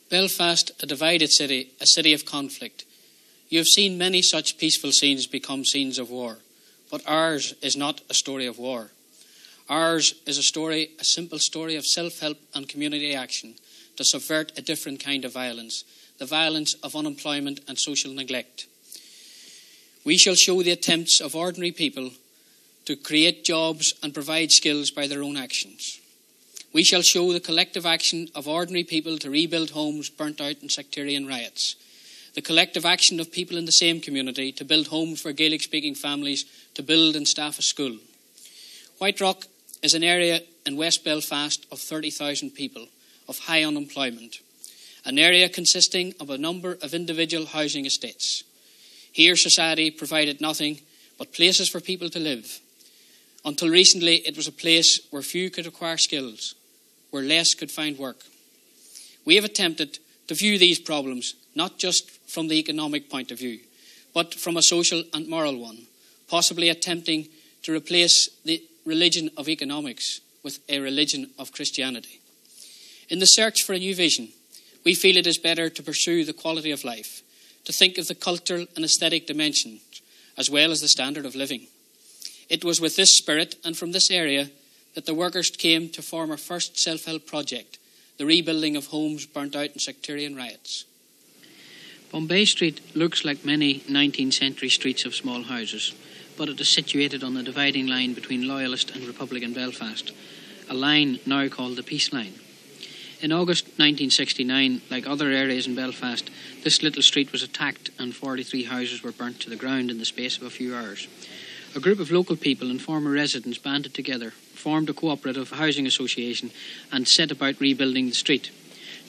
Belfast, a divided city, a city of conflict. You have seen many such peaceful scenes become scenes of war, but ours is not a story of war. Ours is a simple story of self-help and community action to subvert a different kind of violence, the violence of unemployment and social neglect. We shall show the attempts of ordinary people to create jobs and provide skills by their own actions. We shall show the collective action of ordinary people to rebuild homes burnt out in sectarian riots. The collective action of people in the same community to build homes for Gaelic-speaking families, to build and staff a school. WHITEROCK is an area in West Belfast of 30,000 people, of high unemployment. An area consisting of a number of individual housing estates. Here society provided nothing but places for people to live. Until recently it was a place where few could acquire skills, where less could find work. We have attempted to view these problems not just from the economic point of view, but from a social and moral one, possibly attempting to replace the religion of economics with a religion of Christianity. In the search for a new vision, we feel it is better to pursue the quality of life, to think of the cultural and aesthetic dimensions, as well as the standard of living. It was with this spirit and from this area that the workers came to form our first self-help project, the rebuilding of homes burnt out in sectarian riots. Bombay Street looks like many 19th century streets of small houses, but it is situated on the dividing line between Loyalist and Republican Belfast, a line now called the Peace Line. In August 1969, like other areas in Belfast, this little street was attacked and 43 houses were burnt to the ground in the space of a few hours. A group of local people and former residents banded together, formed a cooperative housing association and set about rebuilding the street.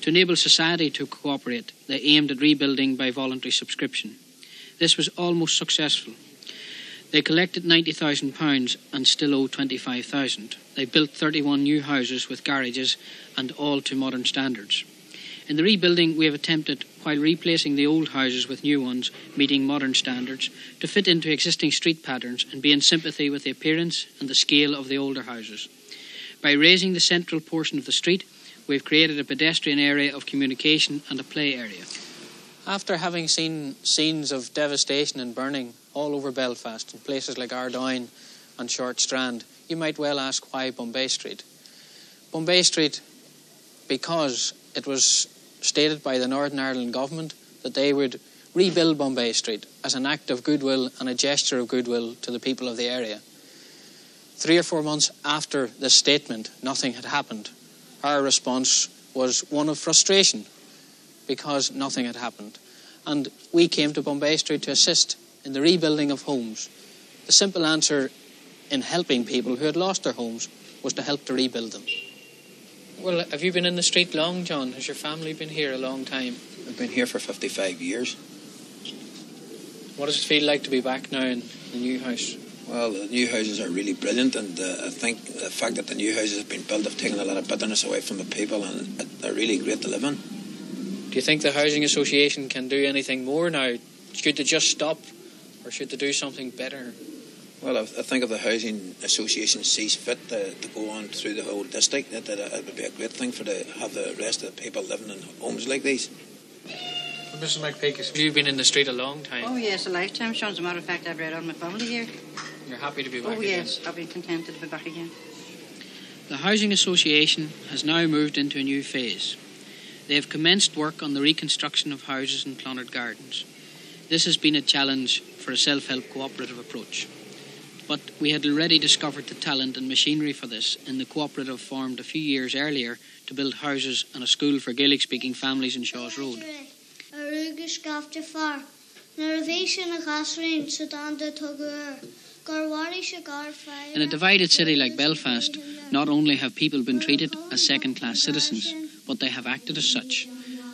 To enable society to cooperate, they aimed at rebuilding by voluntary subscription. This was almost successful. They collected £90,000 and still owe £25,000. They built 31 new houses with garages and all to modern standards. In the rebuilding, we have attempted, while replacing the old houses with new ones, meeting modern standards, to fit into existing street patterns and be in sympathy with the appearance and the scale of the older houses. By raising the central portion of the street, we have created a pedestrian area of communication and a play area. After having seen scenes of devastation and burning all over Belfast in places like Ardoyne and Short Strand, you might well ask why Bombay Street. Bombay Street, because it was stated by the Northern Ireland government that they would rebuild Bombay Street as an act of goodwill and a gesture of goodwill to the people of the area. 3 or 4 months after this statement, nothing had happened. Our response was one of frustration because nothing had happened. And we came to Bombay Street to assist in the rebuilding of homes. The simple answer in helping people who had lost their homes was to help to rebuild them. Well, have you been in the street long, John? Has your family been here a long time? I've been here for 55 years. What does it feel like to be back now in the new house? Well, the new houses are really brilliant, and I think the fact that the new houses have been built have taken a lot of bitterness away from the people, and they're really great to live in. Do you think the Housing Association can do anything more now? Should they just stop, or should they do something better? Well, I think if the Housing Association sees fit to go on through the whole district, that it would be a great thing to have the rest of the people living in homes like these. Well, Mrs. McPeak, have you been in the street a long time? Oh yes, a lifetime, Sean. As a matter of fact, I've bred all my family here. You're happy to be back again? Oh yes, I'll be contented to be back again. The Housing Association has now moved into a new phase. They have commenced work on the reconstruction of houses and plundered gardens. This has been a challenge for a self-help cooperative approach. But we had already discovered the talent and machinery for this in the cooperative formed a few years earlier to build houses and a school for Gaelic-speaking families in Shaw's Road. In a divided city like Belfast, not only have people been treated as second-class citizens, but they have acted as such.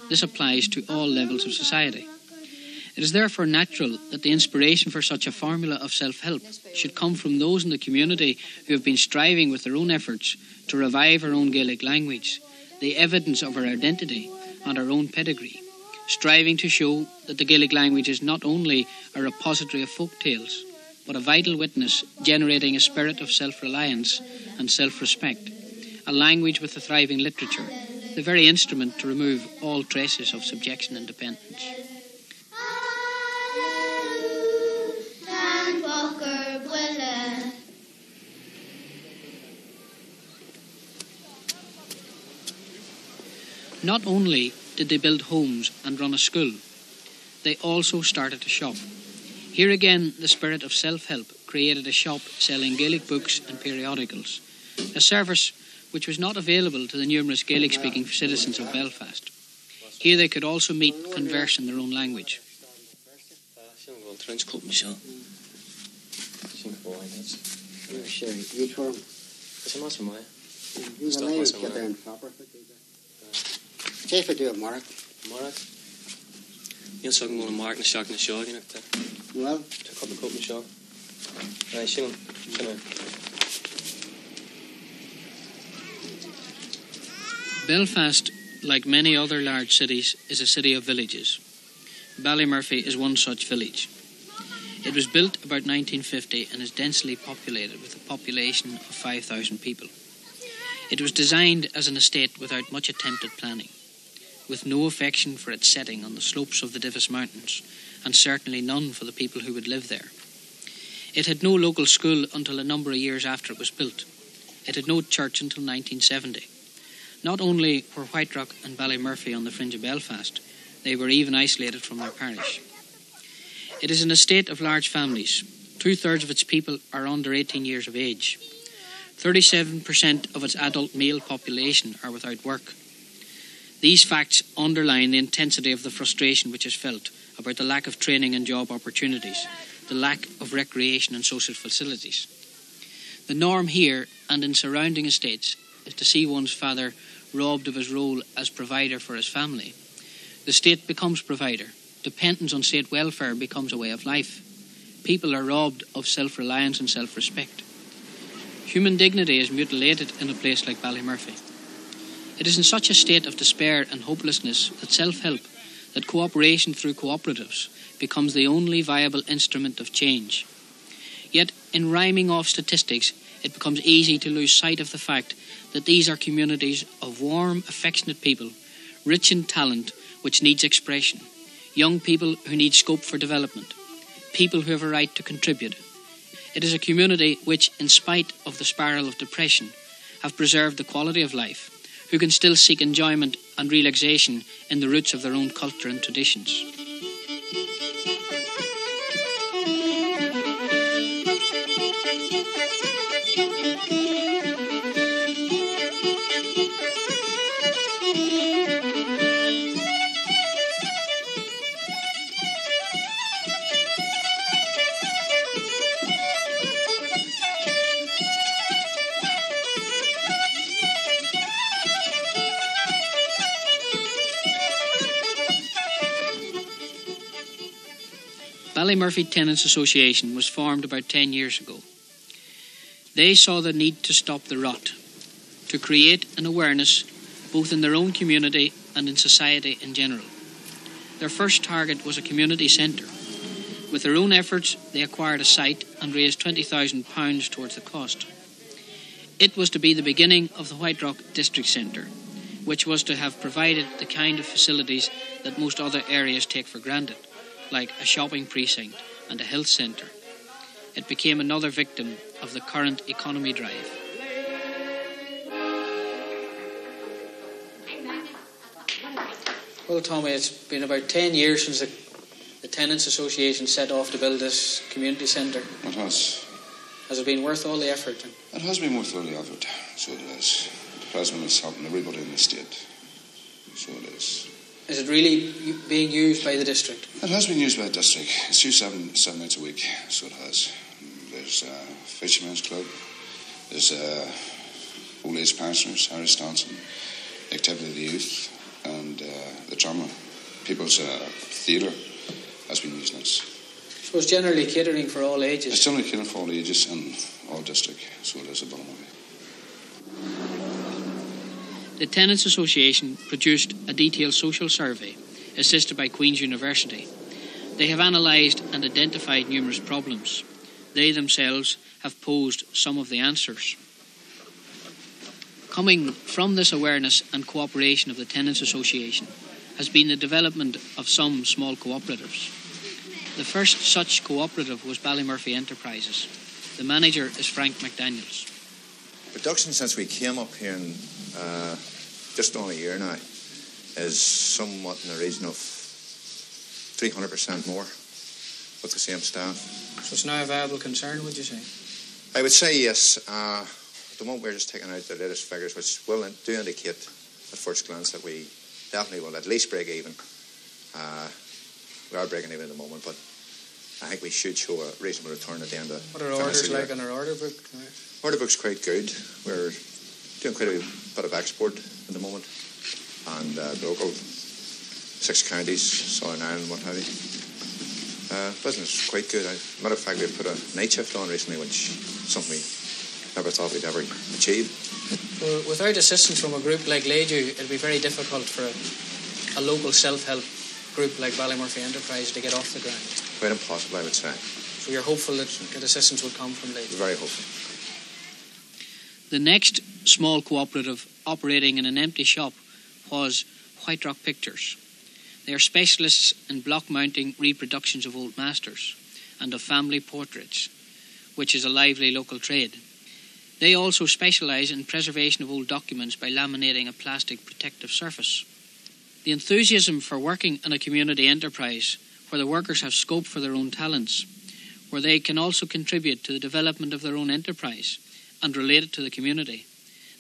This applies to all levels of society. It is therefore natural that the inspiration for such a formula of self-help should come from those in the community who have been striving with their own efforts to revive our own Gaelic language, the evidence of our identity and our own pedigree, striving to show that the Gaelic language is not only a repository of folk tales, but a vital witness generating a spirit of self-reliance and self-respect, a language with a thriving literature, the very instrument to remove all traces of subjection and dependence. Not only did they build homes and run a school, they also started a shop. Here again, the spirit of self-help created a shop selling Gaelic books and periodicals, a service which was not available to the numerous Gaelic-speaking citizens of Belfast. Here they could also meet and converse in their own language. Jeff, do a mark. Mark? You're talking about a mark and a shock and a shock, you know. Well, to cut the coat and shock. Right, Shillen. Belfast, like many other large cities, is a city of villages. Ballymurphy is one such village. It was built about 1950 and is densely populated with a population of 5,000 people. It was designed as an estate without much attempted planning, with no affection for its setting on the slopes of the Divis Mountains, and certainly none for the people who would live there. It had no local school until a number of years after it was built. It had no church until 1970. Not only were WHITEROCK and Ballymurphy on the fringe of Belfast, they were even isolated from their parish. It is an estate of large families. 2/3 of its people are under 18 years of age. 37% of its adult male population are without work. These facts underline the intensity of the frustration which is felt about the lack of training and job opportunities, the lack of recreation and social facilities. The norm here and in surrounding estates is to see one's father robbed of his role as provider for his family. The state becomes provider. Dependence on state welfare becomes a way of life. People are robbed of self-reliance and self-respect. Human dignity is mutilated in a place like Ballymurphy. It is in such a state of despair and hopelessness that self-help, that cooperation through cooperatives, becomes the only viable instrument of change. Yet, in rhyming off statistics, it becomes easy to lose sight of the fact that these are communities of warm, affectionate people, rich in talent which needs expression, young people who need scope for development, people who have a right to contribute. It is a community which, in spite of the spiral of depression, have preserved the quality of life, who can still seek enjoyment and relaxation in the roots of their own culture and traditions. Ballymurphy Tenants Association was formed about 10 years ago. They saw the need to stop the rot, to create an awareness both in their own community and in society in general. Their first target was a community centre. With their own efforts, they acquired a site and raised £20,000 towards the cost. It was to be the beginning of the WHITEROCK District Centre, which was to have provided the kind of facilities that most other areas take for granted, like a shopping precinct and a health centre. It became another victim of the current economy drive. Well, Tommy, it's been about 10 years since the Tenants Association set off to build this community centre. It has. Has it been worth all the effort? It has been worth all the effort, so it is. The President is helping everybody in the state, so it is. Is it really being used by the district? It has been used by the district. It's used seven nights a week, so it has. There's a Fishermen's Club, there's Old Age Pensioners, Harris Dancing, Activity of the Youth, and the Drama, People's Theatre, has been using it. So it's generally catering for all ages? It's generally catering for all ages in all district, so it is a Ballymurphy. The Tenants Association produced a detailed social survey assisted by Queen's University. They have analysed and identified numerous problems. They themselves have posed some of the answers. Coming from this awareness and cooperation of the Tenants Association has been the development of some small cooperatives. The first such cooperative was Ballymurphy Enterprises. The manager is Frank McDaniels. Production since we came up here in just on a year now is somewhat in the region of 300% more with the same staff. So it's now a viable concern, would you say? I would say yes. At the moment we're just taking out the latest figures, which will do indicate at first glance that we definitely will at least break even. We are breaking even at the moment, but I think we should show a reasonable return at the end of What are orders like on our order book? Order book's quite good. We're doing quite a bit of export at the moment, and local 6 counties, Southern Ireland, what have you. Business is quite good. As a matter of fact, we've put a night shift on recently, which is something we never thought we'd ever achieve. Well, without assistance from a group like Leju, it'd be very difficult for a local self-help group like Ballymurphy Enterprise to get off the ground. Quite impossible, I would say. So you're hopeful that assistance would come from Leju? Very hopeful. The next small cooperative operating in an empty shop was WHITEROCK Pictures. They are specialists in block mounting reproductions of old masters and of family portraits, which is a lively local trade. They also specialise in preservation of old documents by laminating a plastic protective surface. The enthusiasm for working in a community enterprise where the workers have scope for their own talents, where they can also contribute to the development of their own enterprise and relate it to the community.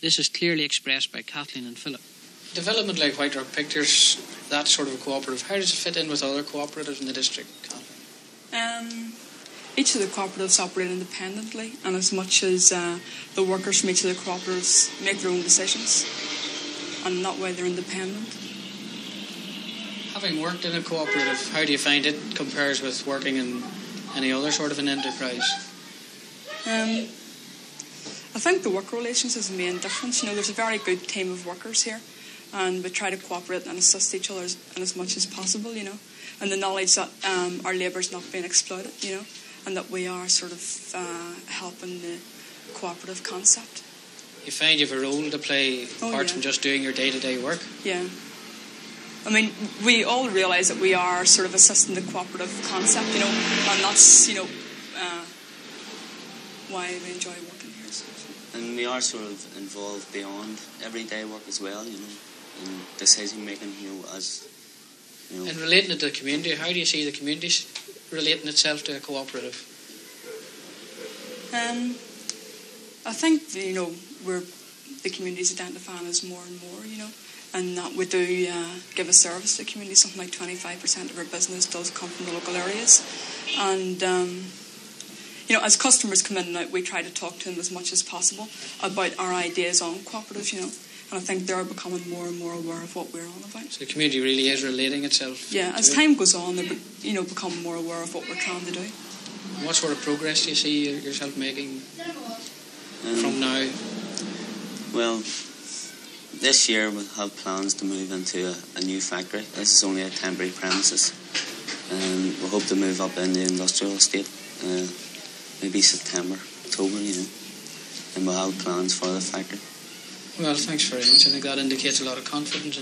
This is clearly expressed by Kathleen and Philip. Development like WHITEROCK Pictures, that sort of a cooperative, how does it fit in with other cooperatives in the district, Kathleen? Each of the cooperatives operate independently, and as much as the workers from each of the cooperatives make their own decisions, and that way they're independent. Having worked in a cooperative, how do you find it compares with working in any other sort of an enterprise? I think the work relations is the main difference. There's a very good team of workers here, and we try to cooperate and assist each other as much as possible, and the knowledge that our labour is not being exploited, and that we are sort of helping the cooperative concept. You find you have a role to play apart from just doing your day-to-day work? Yeah. I mean, we all realise that we are sort of assisting the cooperative concept, and that's, why we enjoy working here. So. And we are sort of involved beyond everyday work as well, in decision making, as. And relating it to the community, how do you see the community relating itself to a cooperative? I think, we're the community's identifying us more and more, and that we do give a service to the community. Something like 25% of our business does come from the local areas. And, as customers come in and out, we try to talk to them as much as possible about our ideas on cooperatives, and I think they're becoming more and more aware of what we're on about. So the community really is relating itself? Yeah, as time goes on, they become more aware of what we're trying to do. And what sort of progress do you see yourself making from now? Well, this year we have plans to move into a new factory. This is only a temporary premises, and we hope to move up in the industrial estate, maybe September, October, and we'll have plans for the factory. Well, thanks very much. I think that indicates a lot of confidence.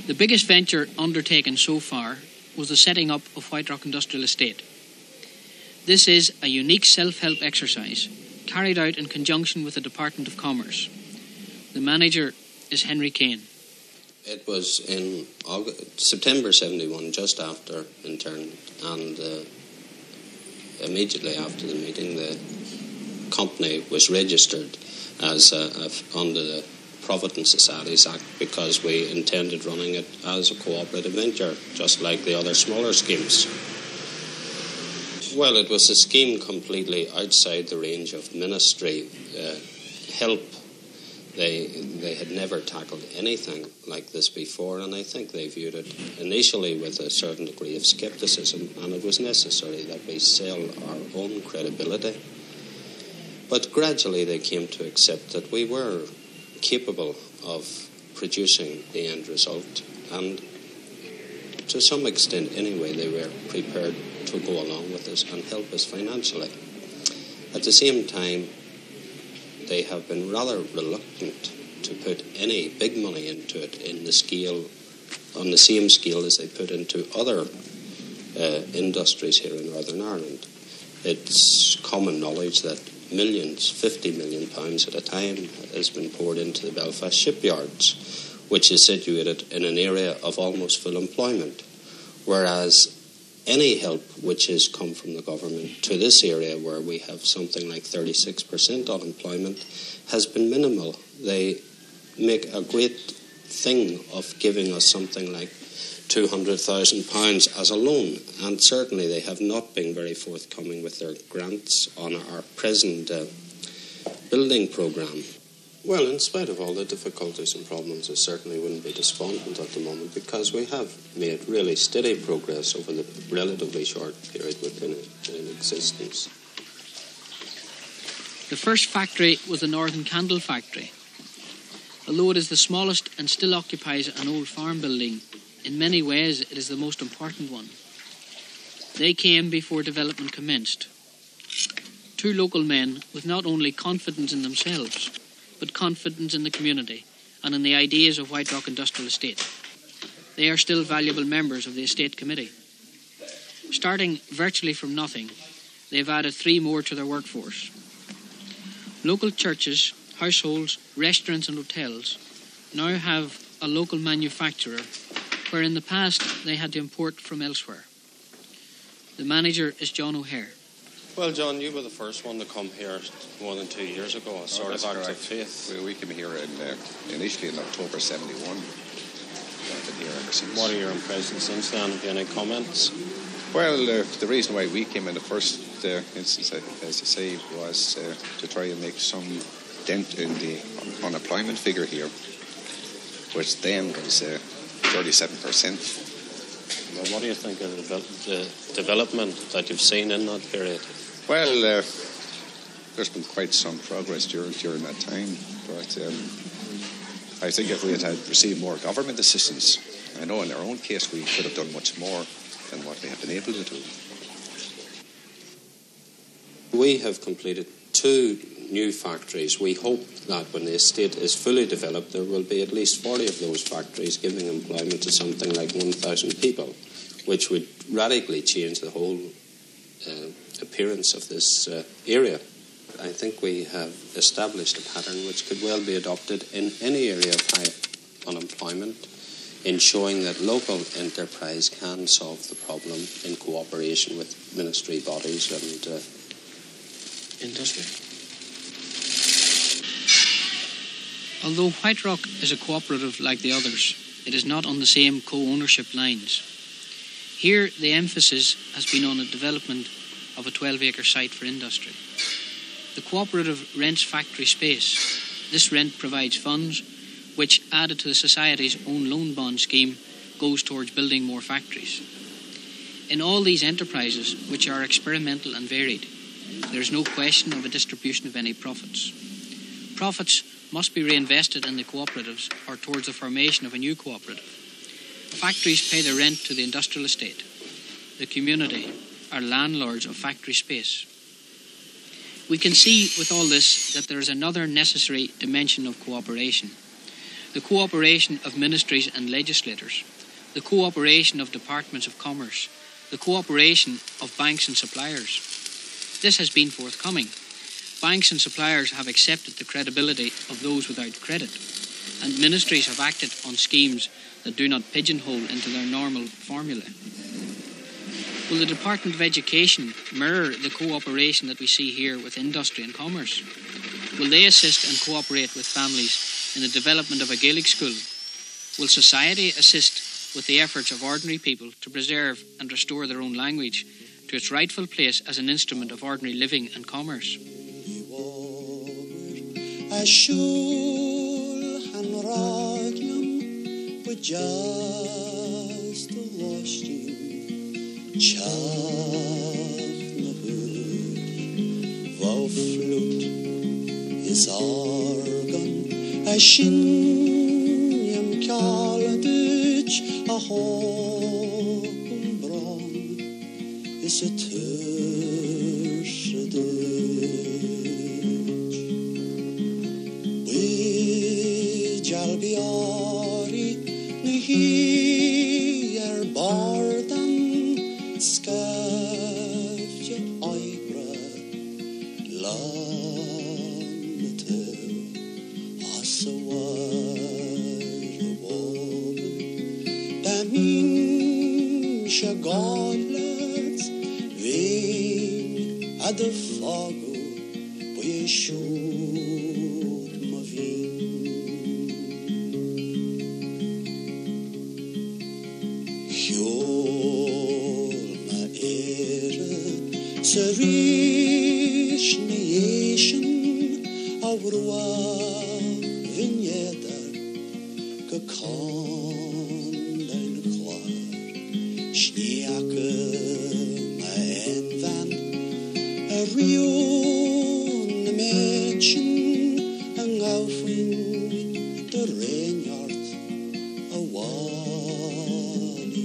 The biggest venture undertaken so far was the setting up of WHITEROCK Industrial Estate. This is a unique self-help exercise carried out in conjunction with the Department of Commerce. The manager is Henry Kane. It was in September 71, just after intern, and immediately after the meeting, the company was registered as under the Provident Societies Act because we intended running it as a cooperative venture, just like the other smaller schemes. Well, it was a scheme completely outside the range of ministry help They had never tackled anything like this before, and I think they viewed it initially with a certain degree of scepticism, and it was necessary that we sell our own credibility. But gradually they came to accept that we were capable of producing the end result, and to some extent anyway they were prepared to go along with us and help us financially. At the same time, they have been rather reluctant to put any big money into it on the same scale as they put into other industries here in Northern Ireland. It's common knowledge that millions, £50 million at a time, has been poured into the Belfast shipyards, which is situated in an area of almost full employment, whereas any help which has come from the government to this area, where we have something like 36% unemployment, has been minimal. They make a great thing of giving us something like £200,000 as a loan, and certainly they have not been very forthcoming with their grants on our present building programme. Well, in spite of all the difficulties and problems, I certainly wouldn't be despondent at the moment, because we have made really steady progress over the relatively short period within in existence. The first factory was the Northern Candle Factory. Although it is the smallest and still occupies an old farm building, in many ways it is the most important one. They came before development commenced. Two local men with not only confidence in themselves, but confidence in the community and in the ideas of WHITEROCK Industrial Estate. They are still valuable members of the Estate Committee. Starting virtually from nothing, they have added 3 more to their workforce. Local churches, households, restaurants and hotels now have a local manufacturer, where in the past they had to import from elsewhere. The manager is John O'Hare. Well, John, you were the first one to come here more than 2 years ago, a sort of act of faith. We came here initially in October 71. I've been here ever since. What are your impressions since then? Have you any comments? Well, the reason why we came in the first instance, as I say, was to try and make some dent in the unemployment figure here, which then was 37%. Well, what do you think of the development that you've seen in that period? Well, there's been quite some progress during that time, but I think if we had received more government assistance, I know in our own case we could have done much more than what we have been able to do. We have completed 2 new factories. We hope that when the estate is fully developed, there will be at least 40 of those factories giving employment to something like 1,000 people, which would radically change the whole appearance of this area. I think we have established a pattern which could well be adopted in any area of high unemployment, in showing that local enterprise can solve the problem in cooperation with ministry bodies and industry. Although WHITEROCK is a cooperative like the others, it is not on the same co-ownership lines. Here, the emphasis has been on the development of a 12-acre site for industry. The cooperative rents factory space. This rent provides funds which, added to the Society's own loan bond scheme, goes towards building more factories. In all these enterprises, which are experimental and varied, there is no question of a distribution of any profits. Profits must be reinvested in the cooperatives or towards the formation of a new cooperative. Factories pay the rent to the industrial estate. The community are landlords of factory space. We can see with all this that there is another necessary dimension of cooperation. The cooperation of ministries and legislators, the cooperation of departments of commerce, the cooperation of banks and suppliers. This has been forthcoming. Banks and suppliers have accepted the credibility of those without credit, and ministries have acted on schemes that do not pigeonhole into their normal formula. Will the Department of Education mirror the cooperation that we see here with industry and commerce? Will they assist and cooperate with families in the development of a Gaelic school? Will society assist with the efforts of ordinary people to preserve and restore their own language to its rightful place as an instrument of ordinary living and commerce? I should Ragliam with just the lusting Chach na hood Vo flute is organ a shinyam Kaladich a hokum bron is a tershadich with jalbiari nihir bardan skafje oibra lamte asawar woman damin shagalets ving ad fago boye shod mavin Serish nation awrwa vinyeder gekon dein klar schniake mein van a rion menschen ang aufwin der reinhard a wali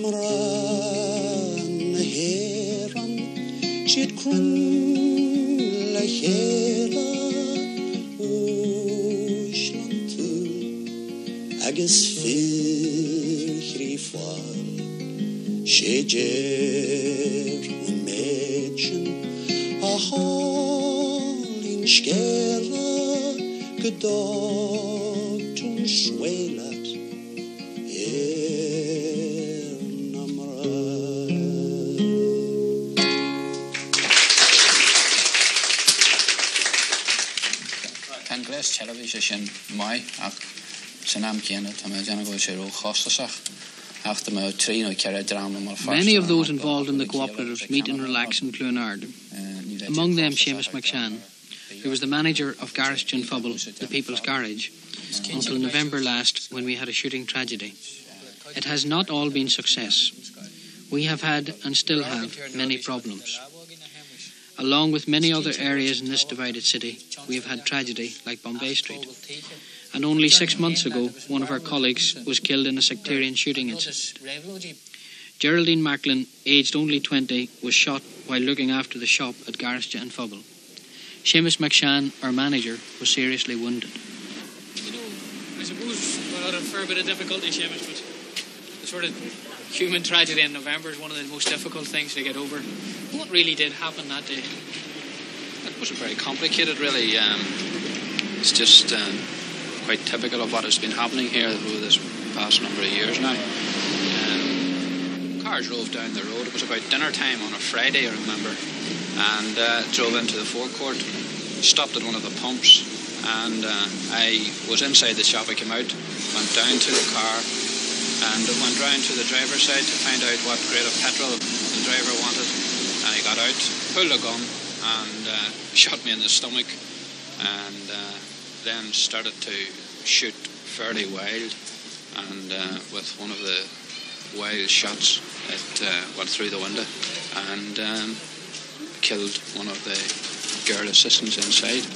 Mran heran shit crun la hera ushlantu agus firchrifal shejer un mädchen a halin skera gedogt un schwelat television mai ach sanam kiana tama janago shiro khostasach ach tama trino kera drama mar fast. Many of those involved in the cooperatives meet and relax in Clonard. Among them Seamus McShann, who was the manager of Garage Gin Fubble, the People's Garage, until November last when we had a shooting tragedy. It has not all been success. We have had and still have many problems. Along with many other areas in this divided city, we have had tragedy like Bombay Street. And only 6 months ago, one of our colleagues was killed in a sectarian shooting incident. Geraldine Macklin, aged only 20, was shot while looking after the shop at Garage and Fubble. Seamus McShann, our manager, was seriously wounded. You know, I suppose we'll have a fair bit of difficulty, Seamus, but the sort of human tragedy in November is one of the most difficult things to get over. What really did happen that day? It wasn't very complicated, really. It's just quite typical of what has been happening here over this past number of years now. Cars drove down the road. It was about dinner time on a Friday, I remember, and drove into the forecourt, stopped at one of the pumps, and I was inside the shop. I came out, went down to the car, and went round to the driver's side to find out what grade of petrol the driver wanted. And he got out, pulled a gun, and shot me in the stomach, and then started to shoot fairly wild, and with one of the wild shots, it went through the window and killed one of the girl assistants inside.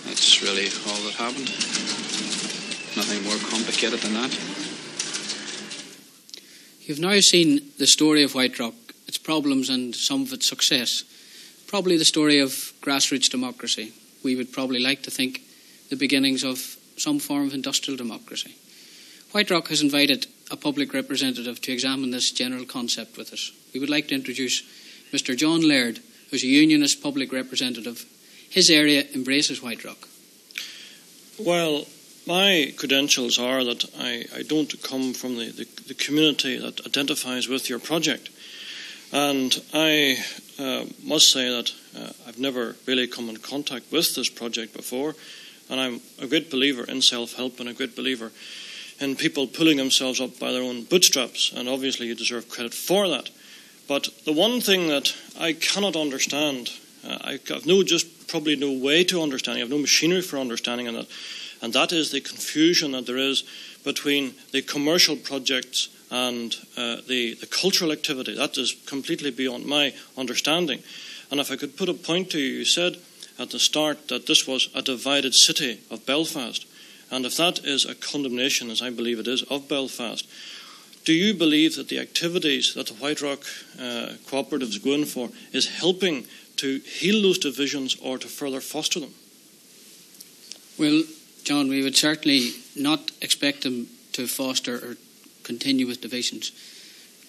That's really all that happened. Nothing more complicated than that. You've now seen the story of WHITEROCK, its problems and some of its success. Probably the story of grassroots democracy. We would probably like to think the beginnings of some form of industrial democracy. WHITEROCK has invited a public representative to examine this general concept with us. We would like to introduce Mr. John Laird, who's a unionist public representative. His area embraces WHITEROCK. Well, my credentials are that I don't come from the community that identifies with your project. And I must say that I've never really come in contact with this project before. And I'm a great believer in self-help and a great believer in people pulling themselves up by their own bootstraps. And obviously you deserve credit for that. But the one thing that I cannot understand I have probably no way to understanding. I have no machinery for understanding of that, and that is the confusion that there is between the commercial projects and the cultural activity. That is completely beyond my understanding. And if I could put a point to you, you said at the start that this was a divided city of Belfast. And if that is a condemnation, as I believe it is, of Belfast, do you believe that the activities that the WHITEROCK cooperatives go in for is helping to heal those divisions or to further foster them? Well, John, we would certainly not expect them to foster or continue with divisions.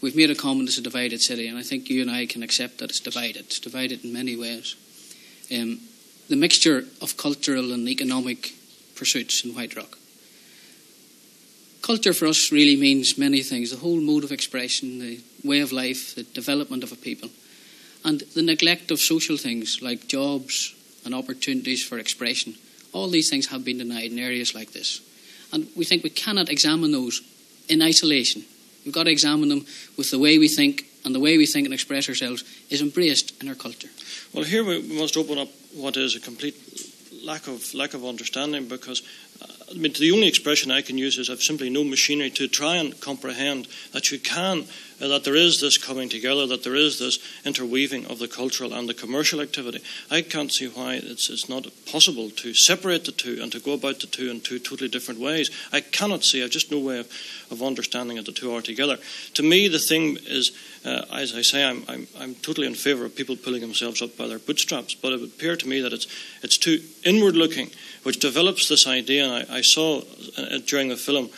We've made a comment it's a divided city, and I think you and I can accept that it's divided. It's divided in many ways. The mixture of cultural and economic pursuits in WHITEROCK. Culture for us really means many things. The whole mode of expression, the way of life, the development of a people, and the neglect of social things like jobs and opportunities for expression. All these things have been denied in areas like this. And we think we cannot examine those in isolation. We've got to examine them with the way we think, and the way we think and express ourselves is embraced in our culture. Well, here we must open up what is a complete lack of understanding, because the only expression I can use is I've simply no machinery to try and comprehend that you can, that there is this coming together, that there is this interweaving of the cultural and the commercial activity. I can't see why it's not possible to separate the two and to go about the two in two totally different ways. I cannot see, I've just no way of understanding that the two are together. To me, the thing is, as I say, I'm totally in favour of people pulling themselves up by their bootstraps, but it would appear to me that it's too inward-looking, which develops this idea, and I saw during the film,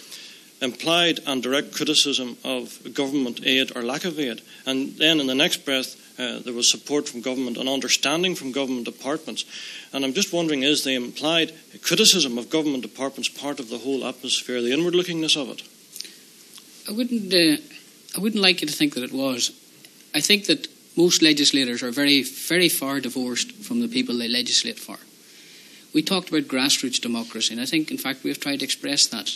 implied and direct criticism of government aid or lack of aid. And then in the next breath, there was support from government and understanding from government departments. And I'm just wondering, is the implied criticism of government departments part of the whole atmosphere, the inward-lookingness of it? I wouldn't like you to think that it was. I think that most legislators are very, very far divorced from the people they legislate for. We talked about grassroots democracy, and I think, in fact, we have tried to express that.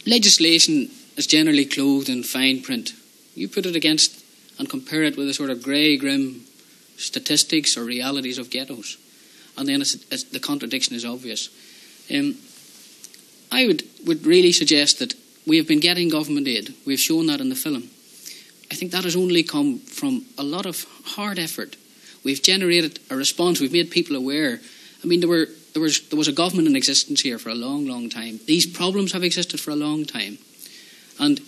Legislation is generally clothed in fine print. You put it against and compare it with a sort of grey, grim statistics or realities of ghettos, and then the contradiction is obvious. I would really suggest that we have been getting government aid. We've shown that in the film. I think that has only come from a lot of hard effort. We've generated a response. We've made people aware. I mean, there was a government in existence here for a long, long time. These problems have existed for a long time. And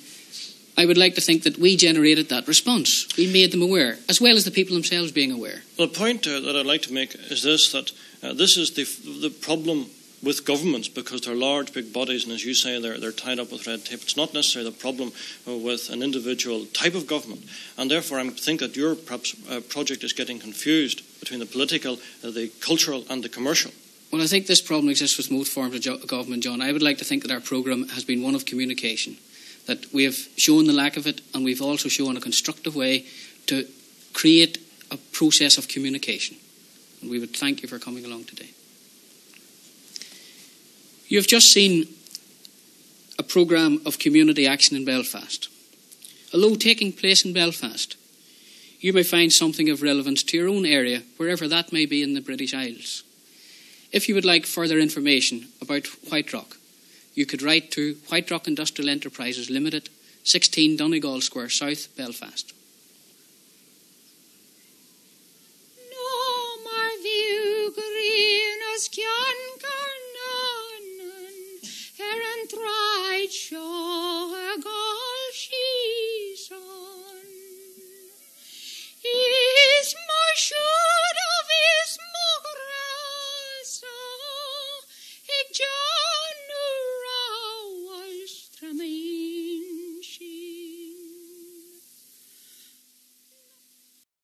I would like to think that we generated that response. We made them aware, as well as the people themselves being aware. Well, the point that I'd like to make is this, that this is the problem with governments, because they're large, big bodies, and as you say, they're tied up with red tape. It's not necessarily the problem with an individual type of government. And therefore, I think that your perhaps project is getting confused between the political, the cultural, and the commercial. Well, I think this problem exists with most forms of government, John. I would like to think that our programme has been one of communication, that we have shown the lack of it, and we've also shown a constructive way to create a process of communication. And we would thank you for coming along today. You have just seen a programme of community action in Belfast. Although taking place in Belfast, you may find something of relevance to your own area, wherever that may be in the British Isles. If you would like further information about WHITEROCK, you could write to WHITEROCK Industrial Enterprises Limited, 16 Donegall Square, South Belfast. Show